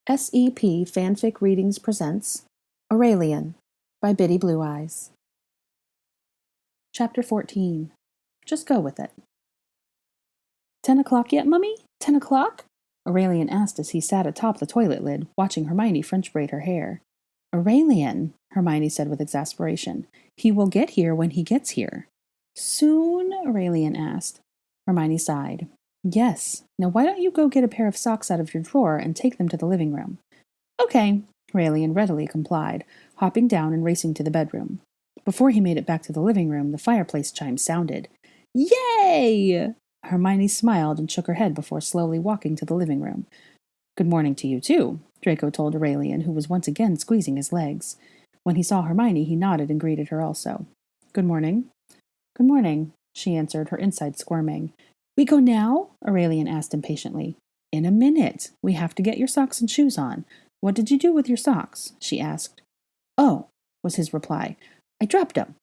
SEP Fanfic Readings presents Aurelian by BittyBlueEyes. Chapter 14. Just go with it. 10 o'clock yet, Mummy? 10 o'clock? Aurelian asked as he sat atop the toilet lid, watching Hermione French braid her hair. Aurelian, Hermione said with exasperation. He will get here when he gets here. Soon? Aurelian asked. Hermione sighed. Yes. Now why don't you go get a pair of socks out of your drawer and take them to the living room? Okay, Aurelian readily complied, hopping down and racing to the bedroom. Before he made it back to the living room, the fireplace chime sounded. Yay! Hermione smiled and shook her head before slowly walking to the living room. Good morning to you, too, Draco told Aurelian, who was once again squeezing his legs. When he saw Hermione, he nodded and greeted her also. Good morning. Good morning, she answered, her insides squirming. We go now? Aurelian asked impatiently. In a minute. We have to get your socks and shoes on. What did you do with your socks? She asked. Oh, was his reply. I dropped them.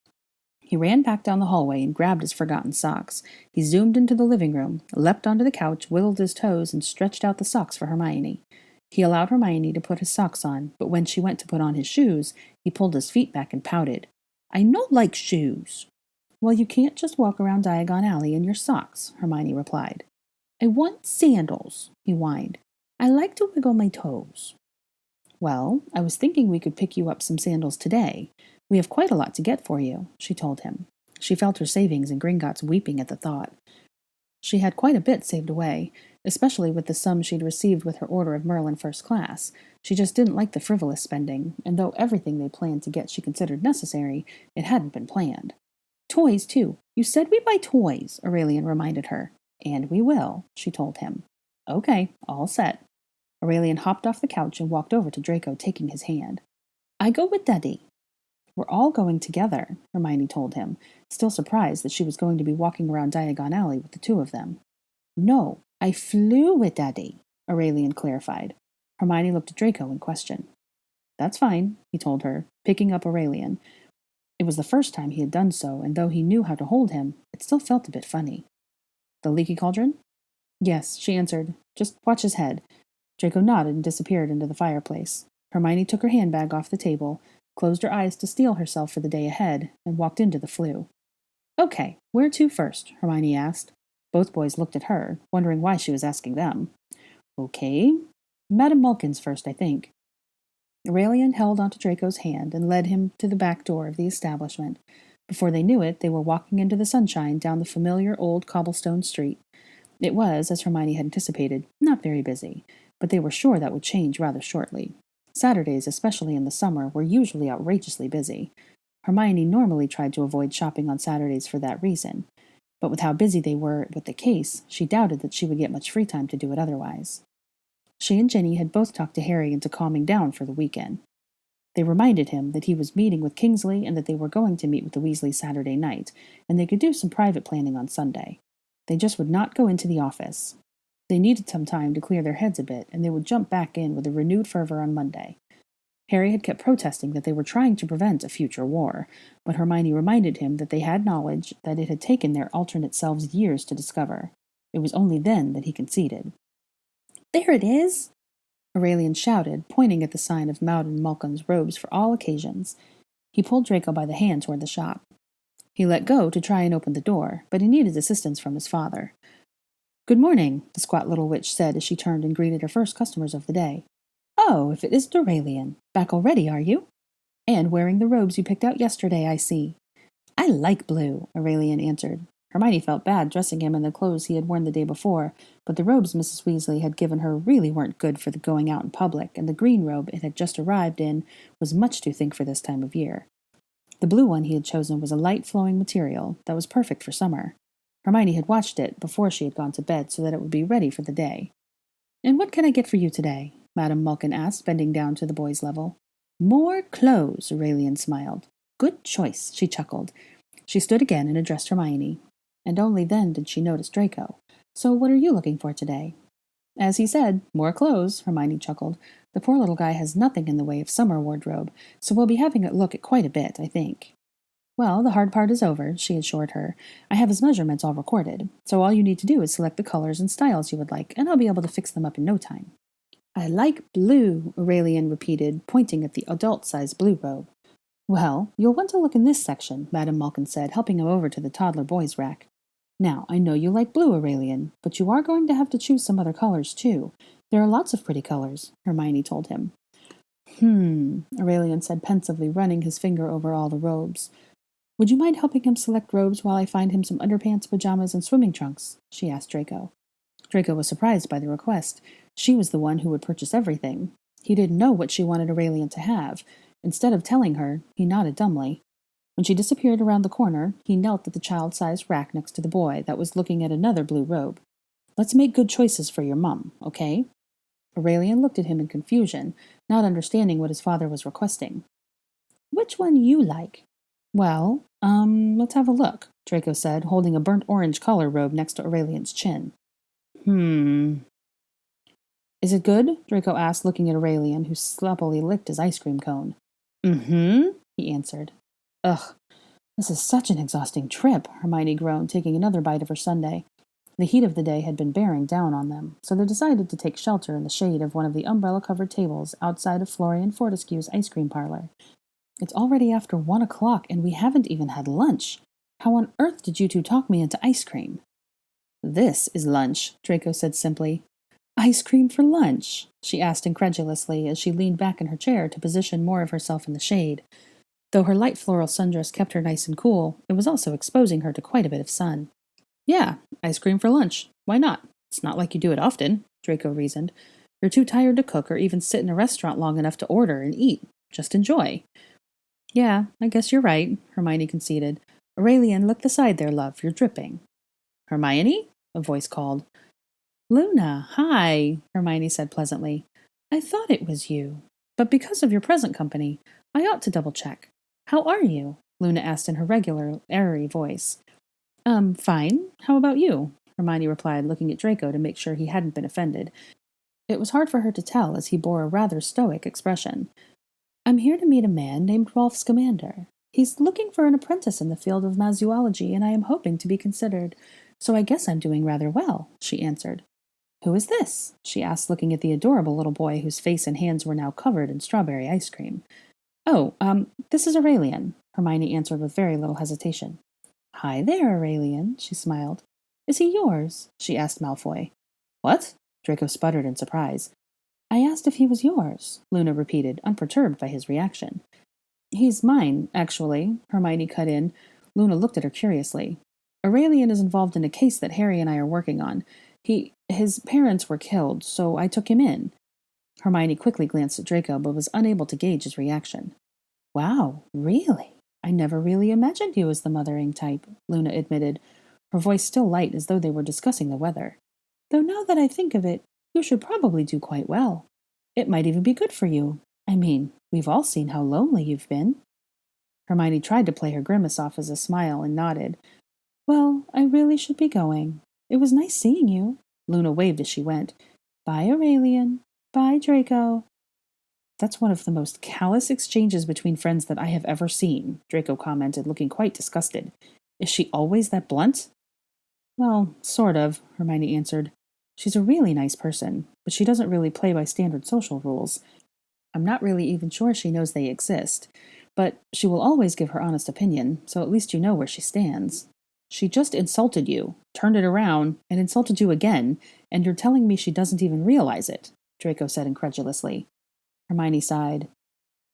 He ran back down the hallway and grabbed his forgotten socks. He zoomed into the living room, leapt onto the couch, wiggled his toes, and stretched out the socks for Hermione. He allowed Hermione to put his socks on, but when she went to put on his shoes, he pulled his feet back and pouted. I no like shoes. Well, you can't just walk around Diagon Alley in your socks, Hermione replied. I want sandals, he whined. I like to wiggle my toes. Well, I was thinking we could pick you up some sandals today. We have quite a lot to get for you, she told him. She felt her savings and Gringotts weeping at the thought. She had quite a bit saved away, especially with the sum she'd received with her Order of Merlin First Class. She just didn't like the frivolous spending, and though everything they planned to get she considered necessary, it hadn't been planned. Toys, too. You said we'd buy toys, Aurelian reminded her. And we will, she told him. Okay, all set. Aurelian hopped off the couch and walked over to Draco, taking his hand. I go with Daddy. We're all going together, Hermione told him, still surprised that she was going to be walking around Diagon Alley with the two of them. No, I flew with Daddy, Aurelian clarified. Hermione looked at Draco in question. That's fine, he told her, picking up Aurelian. It was the first time he had done so, and though he knew how to hold him, it still felt a bit funny. The leaky cauldron? Yes, she answered. Just watch his head. Draco nodded and disappeared into the fireplace. Hermione took her handbag off the table, closed her eyes to steel herself for the day ahead, and walked into the flue. Okay, where to first? Hermione asked. Both boys looked at her, wondering why she was asking them. Okay, Madame Malkin's first, I think. Aurelian held onto Draco's hand and led him to the back door of the establishment. Before they knew it, they were walking into the sunshine down the familiar old cobblestone street. It was, as Hermione had anticipated, not very busy, but they were sure that would change rather shortly. Saturdays, especially in the summer, were usually outrageously busy. Hermione normally tried to avoid shopping on Saturdays for that reason, but with how busy they were with the case, she doubted that she would get much free time to do it otherwise. She and Ginny had both talked to Harry into calming down for the weekend. They reminded him that he was meeting with Kingsley and that they were going to meet with the Weasleys Saturday night, and they could do some private planning on Sunday. They just would not go into the office. They needed some time to clear their heads a bit, and they would jump back in with a renewed fervor on Monday. Harry had kept protesting that they were trying to prevent a future war, but Hermione reminded him that they had knowledge that it had taken their alternate selves years to discover. It was only then that he conceded. There it is! Aurelian shouted, pointing at the sign of Madame Malkin's robes for all occasions. He pulled Draco by the hand toward the shop. He let go to try and open the door, but he needed assistance from his father. Good morning, the squat little witch said as she turned and greeted her first customers of the day. Oh, if it isn't Aurelian. Back already, are you? And wearing the robes you picked out yesterday, I see. I like blue, Aurelian answered. Hermione felt bad dressing him in the clothes he had worn the day before, but the robes Mrs. Weasley had given her really weren't good for the going out in public, and the green robe it had just arrived in was much too thick for this time of year. The blue one he had chosen was a light flowing material that was perfect for summer. Hermione had watched it before she had gone to bed so that it would be ready for the day. And what can I get for you today? Madame Malkin asked, bending down to the boy's level. More clothes, Aurelian smiled. Good choice, she chuckled. She stood again and addressed Hermione. And only then did she notice Draco. So what are you looking for today? As he said, more clothes, Hermione chuckled. The poor little guy has nothing in the way of summer wardrobe, so we'll be having a look at quite a bit, I think. Well, the hard part is over, she assured her. I have his measurements all recorded, so all you need to do is select the colors and styles you would like, and I'll be able to fix them up in no time. I like blue, Aurelian repeated, pointing at the adult-sized blue robe. Well, you'll want to look in this section, Madame Malkin said, helping him over to the toddler boys' rack. Now, I know you like blue, Aurelian, but you are going to have to choose some other colors, too. There are lots of pretty colors, Hermione told him. Aurelian said pensively, running his finger over all the robes. Would you mind helping him select robes while I find him some underpants, pajamas, and swimming trunks? She asked Draco. Draco was surprised by the request. She was the one who would purchase everything. He didn't know what she wanted Aurelian to have. Instead of telling her, he nodded dumbly. When she disappeared around the corner, he knelt at the child-sized rack next to the boy that was looking at another blue robe. Let's make good choices for your mum, okay? Aurelian looked at him in confusion, not understanding what his father was requesting. Which one you like? Well, let's have a look, Draco said, holding a burnt orange color robe next to Aurelian's chin. Is it good? Draco asked, looking at Aurelian, who sloppily licked his ice cream cone. He answered. Ugh, this is such an exhausting trip, Hermione groaned, taking another bite of her sundae. The heat of the day had been bearing down on them, so they decided to take shelter in the shade of one of the umbrella-covered tables outside of Florian Fortescue's ice cream parlor. It's already after 1 o'clock, and we haven't even had lunch. How on earth did you two talk me into ice cream? This is lunch, Draco said simply. Ice cream for lunch? She asked incredulously as she leaned back in her chair to position more of herself in the shade. Though her light floral sundress kept her nice and cool, it was also exposing her to quite a bit of sun. Yeah, ice cream for lunch. Why not? It's not like you do it often, Draco reasoned. You're too tired to cook or even sit in a restaurant long enough to order and eat. Just enjoy. Yeah, I guess you're right, Hermione conceded. Aurelian, look aside there, love. You're dripping. Hermione? A voice called. Luna, hi, Hermione said pleasantly. I thought it was you. But because of your present company, I ought to double-check. How are you? Luna asked in her regular, airy voice. Fine. How about you? Hermione replied, looking at Draco to make sure he hadn't been offended. It was hard for her to tell, as he bore a rather stoic expression. I'm here to meet a man named Rolf Scamander. He's looking for an apprentice in the field of mazuology, and I am hoping to be considered. So I guess I'm doing rather well, she answered. Who is this? She asked, looking at the adorable little boy whose face and hands were now covered in strawberry ice cream. Oh, this is Aurelian, Hermione answered with very little hesitation. Hi there, Aurelian, she smiled. Is he yours? She asked Malfoy. What? Draco sputtered in surprise. I asked if he was yours, Luna repeated, unperturbed by his reaction. He's mine, actually, Hermione cut in. Luna looked at her curiously. Aurelian is involved in a case that Harry and I are working on. His parents were killed, so I took him in. Hermione quickly glanced at Draco, but was unable to gauge his reaction. Wow, really? I never really imagined you as the mothering type, Luna admitted, her voice still light as though they were discussing the weather. Though now that I think of it, you should probably do quite well. It might even be good for you. I mean, we've all seen how lonely you've been. Hermione tried to play her grimace off as a smile and nodded. Well, I really should be going. It was nice seeing you. Luna waved as she went. Bye, Aurelian. Bye, Draco. That's one of the most callous exchanges between friends that I have ever seen, Draco commented, looking quite disgusted. Is she always that blunt? Well, sort of, Hermione answered. She's a really nice person, but she doesn't really play by standard social rules. I'm not really even sure she knows they exist, but she will always give her honest opinion, so at least you know where she stands. She just insulted you, turned it around, and insulted you again, and you're telling me she doesn't even realize it, Draco said incredulously. Hermione sighed.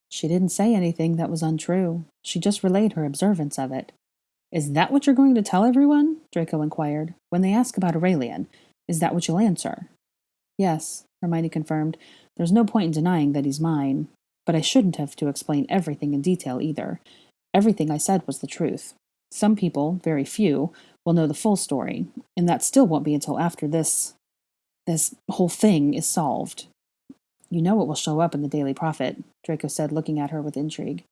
She didn't say anything that was untrue. She just relayed her observance of it. Is that what you're going to tell everyone? Draco inquired. When they ask about Aurelian, is that what you'll answer? Yes, Hermione confirmed. There's no point in denying that he's mine. But I shouldn't have to explain everything in detail either. Everything I said was the truth. Some people, very few, will know the full story, and that still won't be until after this whole thing is solved. You know it will show up in the Daily Prophet, Draco said, looking at her with intrigue.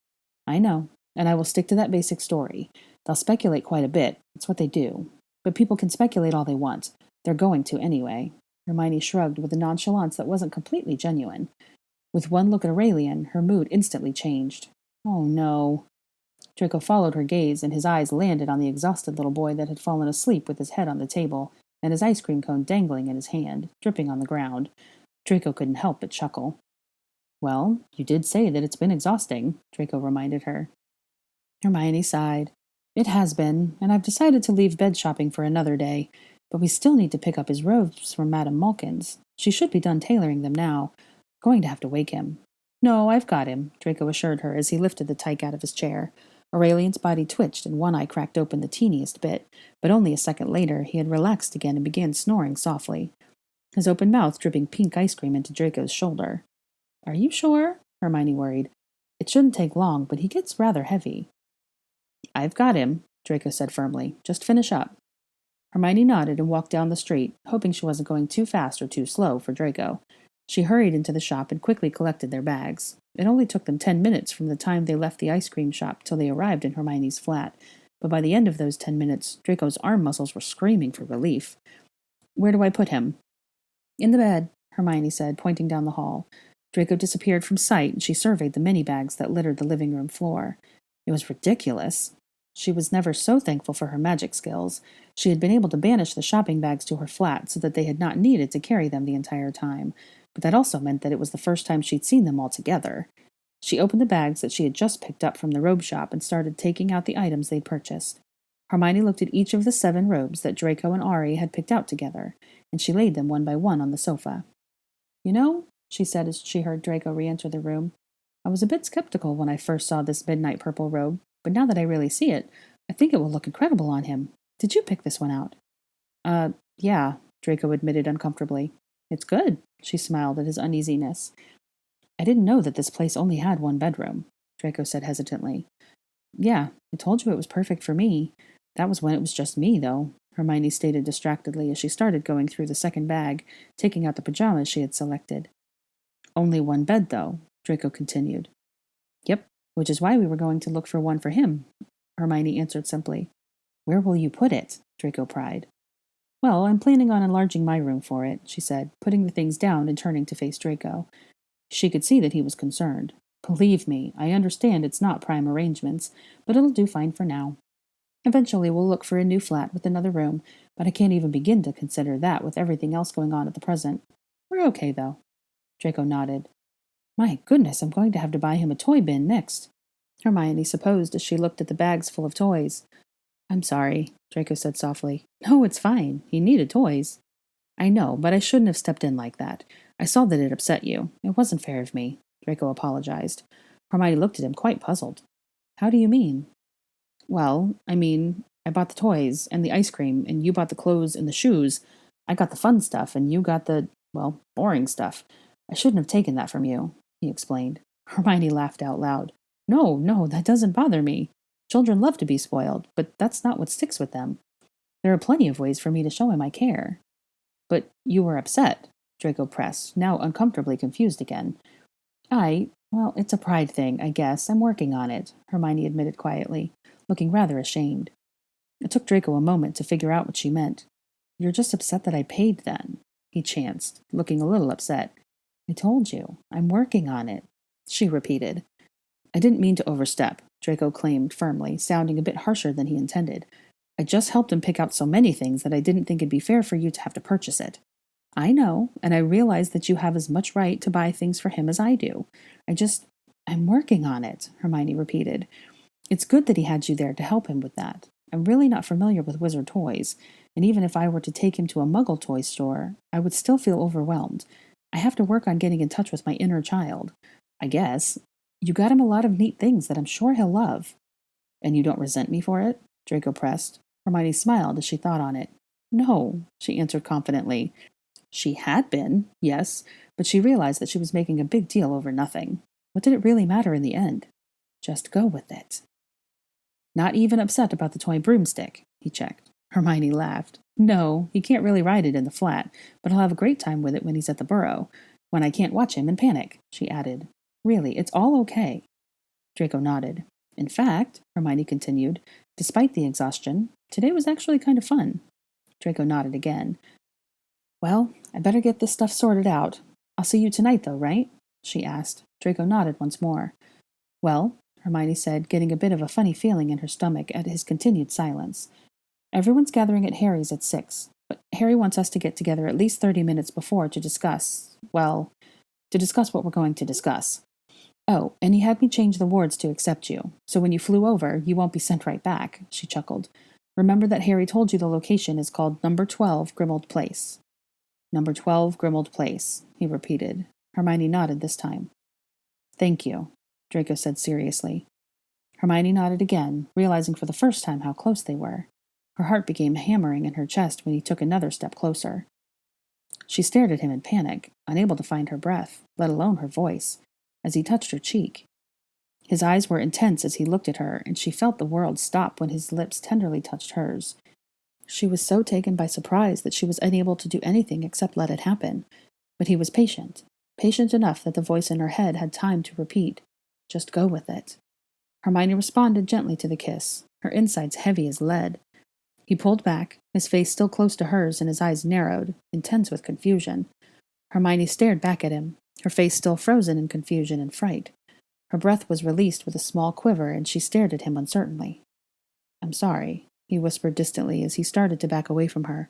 I know, and I will stick to that basic story. They'll speculate quite a bit. It's what they do. But people can speculate all they want. They're going to anyway. Hermione shrugged with a nonchalance that wasn't completely genuine. With one look at Aurelian, her mood instantly changed. Oh, no. Draco followed her gaze, and his eyes landed on the exhausted little boy that had fallen asleep with his head on the table and his ice cream cone dangling in his hand, dripping on the ground. Draco couldn't help but chuckle. Well, you did say that it's been exhausting, Draco reminded her. Hermione sighed. It has been, and I've decided to leave bed shopping for another day, but we still need to pick up his robes from Madame Malkin's. She should be done tailoring them now. Going to have to wake him. No, I've got him, Draco assured her as he lifted the tyke out of his chair. Aurelian's body twitched and one eye cracked open the teeniest bit, but only a second later he had relaxed again and began snoring softly, his open mouth dripping pink ice cream into Draco's shoulder. Are you sure? Hermione worried. It shouldn't take long, but he gets rather heavy. I've got him, Draco said firmly. Just finish up. Hermione nodded and walked down the street, hoping she wasn't going too fast or too slow for Draco. She hurried into the shop and quickly collected their bags. It only took them 10 minutes from the time they left the ice cream shop till they arrived in Hermione's flat, but by the end of those 10 minutes, Draco's arm muscles were screaming for relief. Where do I put him? In the bed, Hermione said, pointing down the hall. Draco disappeared from sight, and she surveyed the many bags that littered the living room floor. It was ridiculous. She was never so thankful for her magic skills. She had been able to banish the shopping bags to her flat so that they had not needed to carry them the entire time, but that also meant that it was the first time she'd seen them all together. She opened the bags that she had just picked up from the robe shop and started taking out the items they'd purchased. Hermione looked at each of the 7 robes that Draco and Ari had picked out together, and she laid them one by one on the sofa. You know, she said as she heard Draco re-enter the room, I was a bit skeptical when I first saw this midnight purple robe, but now that I really see it, I think it will look incredible on him. Did you pick this one out? Yeah, Draco admitted uncomfortably. It's good, she smiled at his uneasiness. I didn't know that this place only had 1 bedroom, Draco said hesitantly. Yeah, I told you it was perfect for me. That was when it was just me, though, Hermione stated distractedly as she started going through the second bag, taking out the pajamas she had selected. Only 1 bed, though, Draco continued. Yep, which is why we were going to look for one for him, Hermione answered simply. Where will you put it? Draco pried. Well, I'm planning on enlarging my room for it, she said, putting the things down and turning to face Draco. She could see that he was concerned. Believe me, I understand it's not prime arrangements, but it'll do fine for now. Eventually we'll look for a new flat with another room, but I can't even begin to consider that with everything else going on at the present. We're okay, though. Draco nodded. My goodness, I'm going to have to buy him a toy bin next, Hermione supposed as she looked at the bags full of toys. I'm sorry, Draco said softly. No, it's fine. He needed toys. I know, but I shouldn't have stepped in like that. I saw that it upset you. It wasn't fair of me, Draco apologized. Hermione looked at him quite puzzled. How do you mean? Well, I mean, I bought the toys and the ice cream, and you bought the clothes and the shoes. I got the fun stuff, and you got the, well, boring stuff. I shouldn't have taken that from you, he explained. Hermione laughed out loud. No, that doesn't bother me. Children love to be spoiled, but that's not what sticks with them. There are plenty of ways for me to show him I care. But you were upset, Draco pressed, now uncomfortably confused again. Well, it's a pride thing, I guess. I'm working on it, Hermione admitted quietly, looking rather ashamed. It took Draco a moment to figure out what she meant. You're just upset that I paid then, he chanced, looking a little upset. I told you, I'm working on it, she repeated. I didn't mean to overstep, Draco claimed firmly, sounding a bit harsher than he intended. I just helped him pick out so many things that I didn't think it'd be fair for you to have to purchase it. I know, and I realize that you have as much right to buy things for him as I do. I'm working on it, Hermione repeated. It's good that he had you there to help him with that. I'm really not familiar with wizard toys, and even if I were to take him to a muggle toy store, I would still feel overwhelmed. I have to work on getting in touch with my inner child. I guess. You got him a lot of neat things that I'm sure he'll love. And you don't resent me for it? Draco pressed. Hermione smiled as she thought on it. No, she answered confidently. She had been, yes, but she realized that she was making a big deal over nothing. What did it really matter in the end? Just go with it. Not even upset about the toy broomstick, he checked. Hermione laughed. No, he can't really ride it in the flat, but he'll have a great time with it when he's at the burrow, when I can't watch him and panic, she added. Really, it's all okay. Draco nodded. In fact, Hermione continued, despite the exhaustion, today was actually kind of fun. Draco nodded again. Well, I better get this stuff sorted out. I'll see you tonight, though, right? She asked. Draco nodded once more. Well, Hermione said, getting a bit of a funny feeling in her stomach at his continued silence. Everyone's gathering at Harry's at 6. But Harry wants us to get together at least 30 minutes before to discuss what we're going to discuss. Oh, and he had me change the wards to accept you, so when you flew over, you won't be sent right back," she chuckled. "Remember that Harry told you the location is called number 12 Grimmauld Place." "Number 12 Grimmauld Place," he repeated. Hermione nodded this time. "Thank you," Draco said seriously. Hermione nodded again, realizing for the first time how close they were. Her heart began hammering in her chest when he took another step closer. She stared at him in panic, unable to find her breath, let alone her voice, as he touched her cheek. His eyes were intense as he looked at her, and she felt the world stop when his lips tenderly touched hers. She was so taken by surprise that she was unable to do anything except let it happen. But he was patient enough that the voice in her head had time to repeat, "Just go with it." Hermione responded gently to the kiss, her insides heavy as lead. He pulled back, his face still close to hers and his eyes narrowed, intense with confusion. Hermione stared back at him, her face still frozen in confusion and fright. Her breath was released with a small quiver, and she stared at him uncertainly. "I'm sorry," he whispered distantly as he started to back away from her.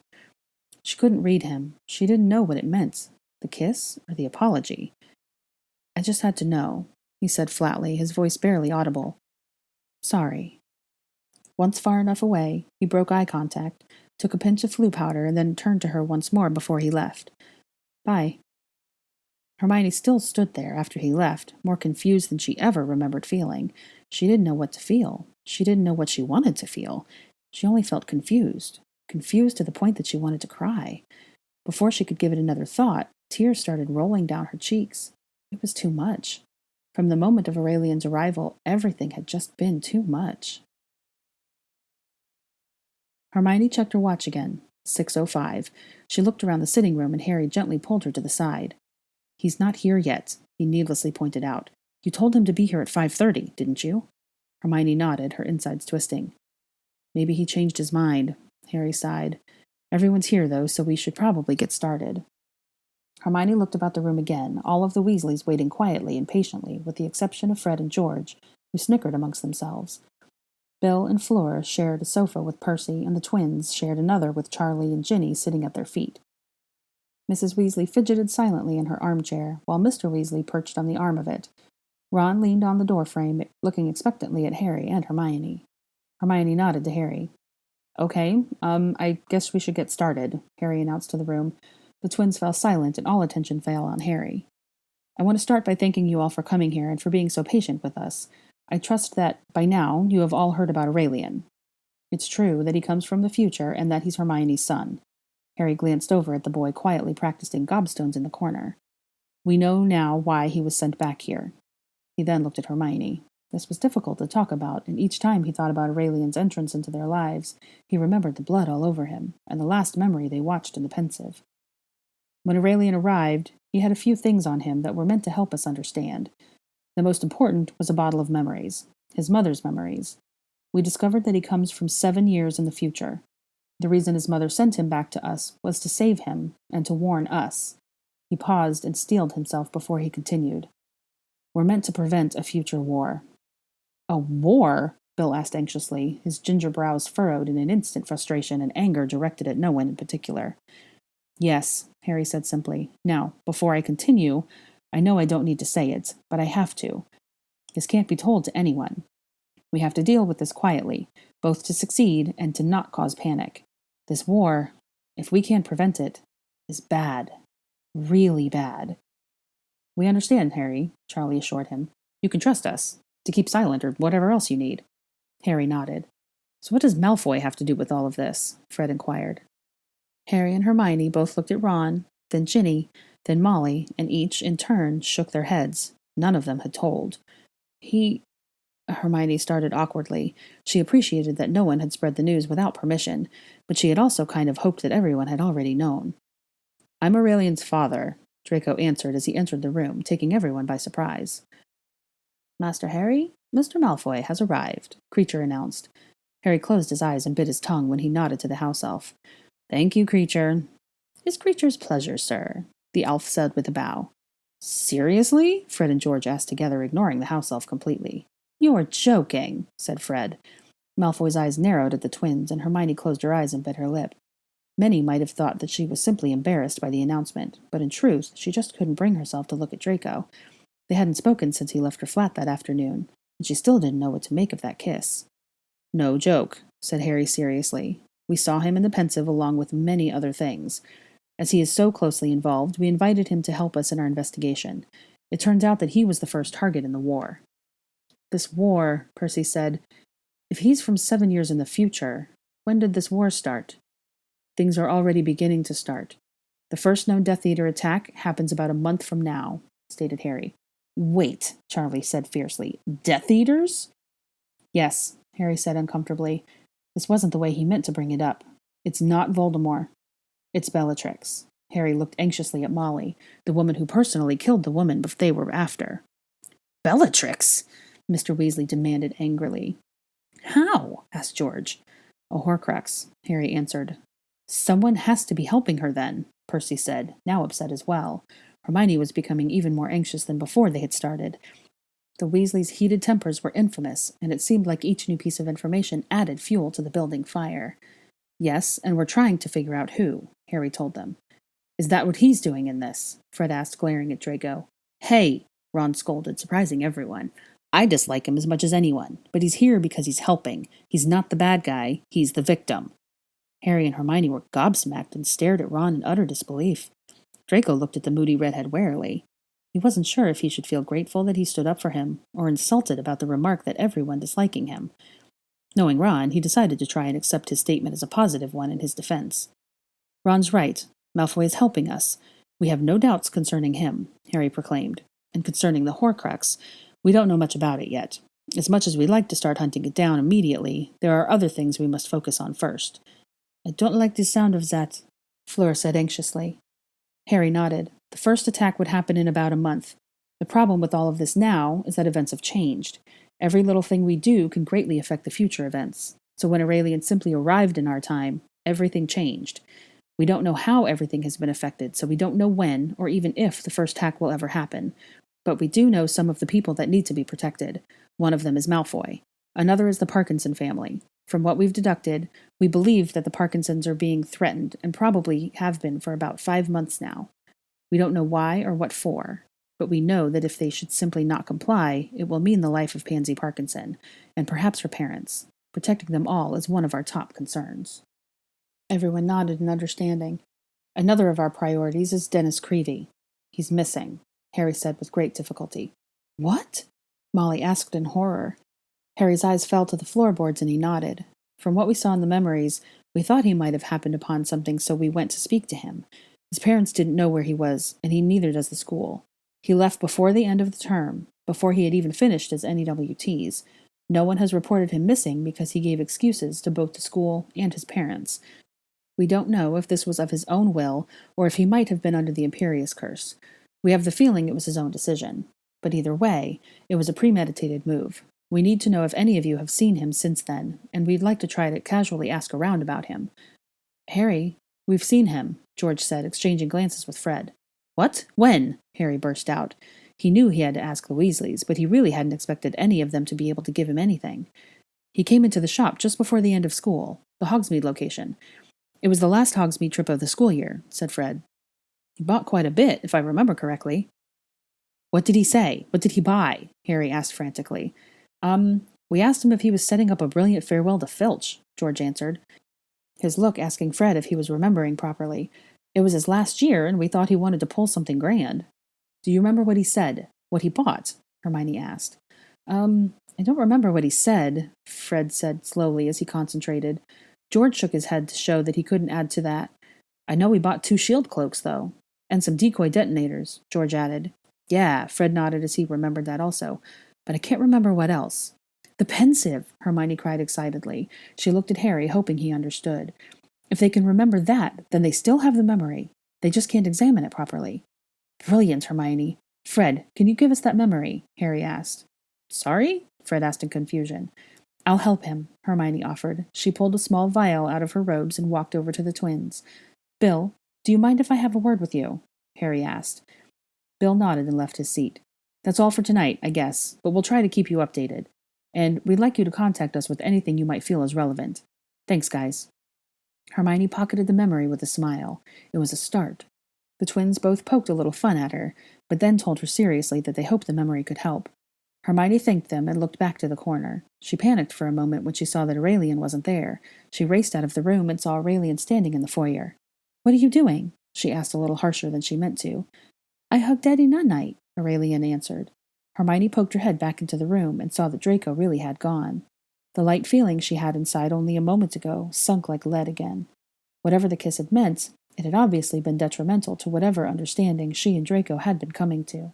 She couldn't read him. She didn't know what it meant, the kiss or the apology. "I just had to know," he said flatly, his voice barely audible. "Sorry." Once far enough away, he broke eye contact, took a pinch of flu powder, and then turned to her once more before he left. "Bye." Hermione still stood there after he left, more confused than she ever remembered feeling. She didn't know what to feel. She didn't know what she wanted to feel. She only felt confused to the point that she wanted to cry. Before she could give it another thought, tears started rolling down her cheeks. It was too much. From the moment of Aurelian's arrival, everything had just been too much. Hermione checked her watch again. 6:05. She looked around the sitting room and Harry gently pulled her to the side. "He's not here yet," he needlessly pointed out. "You told him to be here at 5:30, didn't you?" Hermione nodded, her insides twisting. "Maybe he changed his mind," Harry sighed. "Everyone's here, though, so we should probably get started." Hermione looked about the room again, all of the Weasleys waiting quietly and patiently, with the exception of Fred and George, who snickered amongst themselves. Bill and Fleur shared a sofa with Percy, and the twins shared another with Charlie and Ginny sitting at their feet. Mrs. Weasley fidgeted silently in her armchair, while Mr. Weasley perched on the arm of it. Ron leaned on the doorframe, looking expectantly at Harry and Hermione. Hermione nodded to Harry. "Okay, I guess we should get started," Harry announced to the room. The twins fell silent, and all attention fell on Harry. "I want to start by thanking you all for coming here and for being so patient with us. I trust that, by now, you have all heard about Aurelian. It's true that he comes from the future and that he's Hermione's son." Harry glanced over at the boy quietly practicing gobstones in the corner. "We know now why he was sent back here." He then looked at Hermione. This was difficult to talk about, and each time he thought about Aurelian's entrance into their lives, he remembered the blood all over him, and the last memory they watched in the Pensieve. When Aurelian arrived, he had a few things on him that were meant to help us understand. The most important was a bottle of memories, his mother's memories. We discovered that he comes from 7 years in the future. The reason his mother sent him back to us was to save him and to warn us. He paused and steeled himself before he continued. "We're meant to prevent a future war." "A war?" Bill asked anxiously, his ginger brows furrowed in an instant frustration and anger directed at no one in particular. "Yes," Harry said simply. "Now, before I continue, I know I don't need to say it, but I have to. This can't be told to anyone. We have to deal with this quietly, both to succeed and to not cause panic. This war, if we can't prevent it, is bad. Really bad." "We understand, Harry," Charlie assured him. "You can trust us, to keep silent or whatever else you need." Harry nodded. "So what does Malfoy have to do with all of this?" Fred inquired. Harry and Hermione both looked at Ron, then Ginny, then Molly, and each, in turn, shook their heads. None of them had told. Hermione started awkwardly. She appreciated that no one had spread the news without permission, but she had also kind of hoped that everyone had already known. "I'm Aurelian's father," Draco answered as he entered the room, taking everyone by surprise. "Master Harry, Mr. Malfoy has arrived," Creature announced. Harry closed his eyes and bit his tongue when he nodded to the house elf. "Thank you, Creature." "It's Creature's pleasure, sir," the elf said with a bow. "Seriously?" Fred and George asked together, ignoring the house elf completely. "You're joking," said Fred. Malfoy's eyes narrowed at the twins, and Hermione closed her eyes and bit her lip. Many might have thought that she was simply embarrassed by the announcement, but in truth, she just couldn't bring herself to look at Draco. They hadn't spoken since he left her flat that afternoon, and she still didn't know what to make of that kiss. "No joke," said Harry seriously. "We saw him in the Pensive along with many other things. As he is so closely involved, we invited him to help us in our investigation. It turns out that he was the first target in the war." "This war," Percy said. "If he's from 7 years in the future, when did this war start?" "Things are already beginning to start. The first known Death Eater attack happens about a month from now," stated Harry. "Wait," Charlie said fiercely. "Death Eaters?" "Yes," Harry said uncomfortably. This wasn't the way he meant to bring it up. "It's not Voldemort. It's Bellatrix." Harry looked anxiously at Molly, the woman who personally killed the woman they were after. "Bellatrix?" Mr. Weasley demanded angrily. "How?" asked George. "A Horcrux," Harry answered. "Someone has to be helping her then," Percy said, now upset as well. Hermione was becoming even more anxious than before they had started. The Weasleys' heated tempers were infamous, and it seemed like each new piece of information added fuel to the building fire. "Yes, and we're trying to figure out who," Harry told them. "Is that what he's doing in this?" Fred asked, glaring at Draco. "Hey!" Ron scolded, surprising everyone. "I dislike him as much as anyone, but he's here because he's helping. He's not the bad guy, he's the victim." Harry and Hermione were gobsmacked and stared at Ron in utter disbelief. Draco looked at the moody redhead warily. He wasn't sure if he should feel grateful that he stood up for him, or insulted about the remark that everyone disliking him. Knowing Ron, he decided to try and accept his statement as a positive one in his defense. "Ron's right. Malfoy is helping us. We have no doubts concerning him," Harry proclaimed. "And concerning the Horcrux, we don't know much about it yet. As much as we'd like to start hunting it down immediately, there are other things we must focus on first." "I don't like the sound of that," Fleur said anxiously. Harry nodded. "The first attack would happen in about a month. The problem with all of this now is that events have changed. Every little thing we do can greatly affect the future events. So when Aurelian simply arrived in our time, everything changed. We don't know how everything has been affected, so we don't know when, or even if, the first attack will ever happen. But we do know some of the people that need to be protected. One of them is Malfoy. Another is the Parkinson family. From what we've deducted, we believe that the Parkinsons are being threatened, and probably have been for about 5 months now. We don't know why or what for, but we know that if they should simply not comply, it will mean the life of Pansy Parkinson, and perhaps her parents. Protecting them all is one of our top concerns." Everyone nodded in understanding. "Another of our priorities is Dennis Creevey. He's missing," Harry said with great difficulty. "What?" Molly asked in horror. Harry's eyes fell to the floorboards and he nodded. "From what we saw in the memories, we thought he might have happened upon something, so we went to speak to him. His parents didn't know where he was, and neither does the school. He left before the end of the term, before he had even finished his NEWTs. No one has reported him missing because he gave excuses to both the school and his parents. We don't know if this was of his own will, or if he might have been under the Imperius curse. We have the feeling it was his own decision. But either way, it was a premeditated move. We need to know if any of you have seen him since then, and we'd like to try to casually ask around about him." "Harry, we've seen him," George said, exchanging glances with Fred. "What? When?" Harry burst out. He knew he had to ask the Weasleys, but he really hadn't expected any of them to be able to give him anything. "He came into the shop just before the end of school, the Hogsmeade location. It was the last Hogsmeade trip of the school year," said Fred. "He bought quite a bit, if I remember correctly." "What did he say? What did he buy?" Harry asked frantically. We asked him if he was setting up a brilliant farewell to Filch," George answered, his look asking Fred if he was remembering properly. "It was his last year, and we thought he wanted to pull something grand." "Do you remember what he said? What he bought?" Hermione asked. I don't remember what he said," Fred said slowly as he concentrated. George shook his head to show that he couldn't add to that. "I know he bought 2 shield cloaks, though. And some decoy detonators," George added. "Yeah," Fred nodded as he remembered that also. "But I can't remember what else." "The Pensive!" Hermione cried excitedly. She looked at Harry, hoping he understood. "If they can remember that, then they still have the memory. They just can't examine it properly." "Brilliant, Hermione. Fred, can you give us that memory?" Harry asked. "Sorry?" Fred asked in confusion. "I'll help him," Hermione offered. She pulled a small vial out of her robes and walked over to the twins. "Bill, do you mind if I have a word with you?" Harry asked. Bill nodded and left his seat. "That's all for tonight, I guess, but we'll try to keep you updated. And we'd like you to contact us with anything you might feel is relevant. Thanks, guys." Hermione pocketed the memory with a smile. It was a start. The twins both poked a little fun at her, but then told her seriously that they hoped the memory could help. Hermione thanked them and looked back to the corner. She panicked for a moment when she saw that Aurelian wasn't there. She raced out of the room and saw Aurelian standing in the foyer. "What are you doing?" she asked a little harsher than she meant to. "I hugged Daddy Nunnight," Aurelian answered. Hermione poked her head back into the room and saw that Draco really had gone. The light feeling she had inside only a moment ago sunk like lead again. Whatever the kiss had meant, it had obviously been detrimental to whatever understanding she and Draco had been coming to.